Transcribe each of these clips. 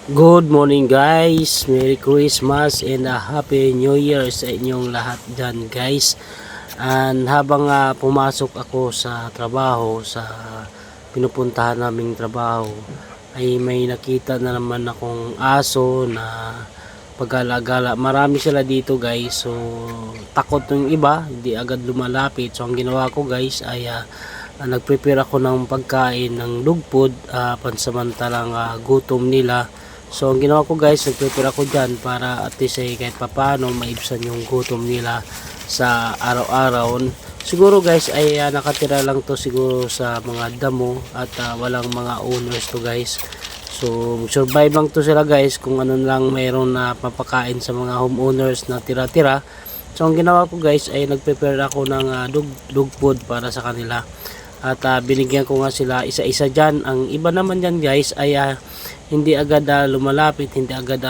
Good morning guys, Merry Christmas and a Happy New Year sa inyong lahat dyan guys. And habang pumasok ako sa trabaho, sa pinupuntahan naming trabaho, ay may nakita na naman akong aso na pag-alagala. Marami sila dito guys, so takot yung iba, hindi agad lumalapit. So ang ginawa ko guys ay nag-prepare ako ng pagkain ng dog food, pansamantalang gutom nila. So ang ginawa ko guys, nag-prepare ako dyan para at least kahit papano maibsan yung gutom nila sa araw-araw. Siguro guys ay nakatira lang to siguro sa mga damo at walang mga owners to guys. So survive lang to sila guys kung ano lang mayroon na papakain sa mga homeowners na tira-tira. So ang ginawa ko guys ay nag-prepare ako ng dog food para sa kanila. At binigyan ko nga sila isa-isa dyan. Ang iba naman dyan guys ay hindi agad lumalapit, hindi agad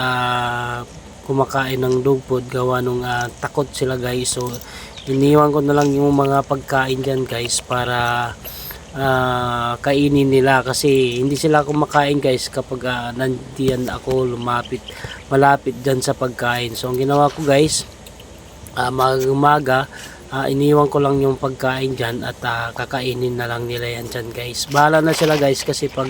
kumakain ng dog food gawa nung takot sila guys. So iniwan ko na lang yung mga pagkain dyan guys para kainin nila, kasi hindi sila kumakain guys kapag nandiyan ako malapit dyan sa pagkain. So ang ginawa ko guys, umaga iniwan ko lang yung pagkain dyan at kakainin na lang nila yan dyan guys. Bahala na sila guys, kasi pag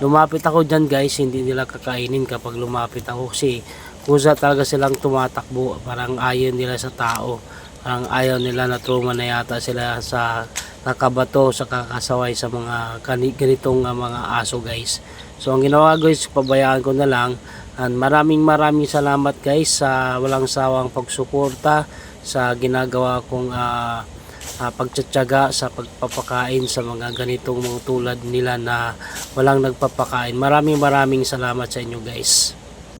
lumapit ako dyan guys, hindi nila kakainin kapag lumapit ako, kasi kusa talaga silang tumatakbo, parang ayaw nila sa tao, parang ayaw nila, na trauma na yata sila sa kakabato, sa kakasaway sa mga ganitong mga aso guys. So ang ginawa guys, pabayaan ko na lang. And maraming salamat guys sa walang sawang pagsuporta sa ginagawa kong pagtsatsaga sa pagpapakain sa mga ganitong mga tulad nila na walang nagpapakain. Maraming salamat sa inyo guys.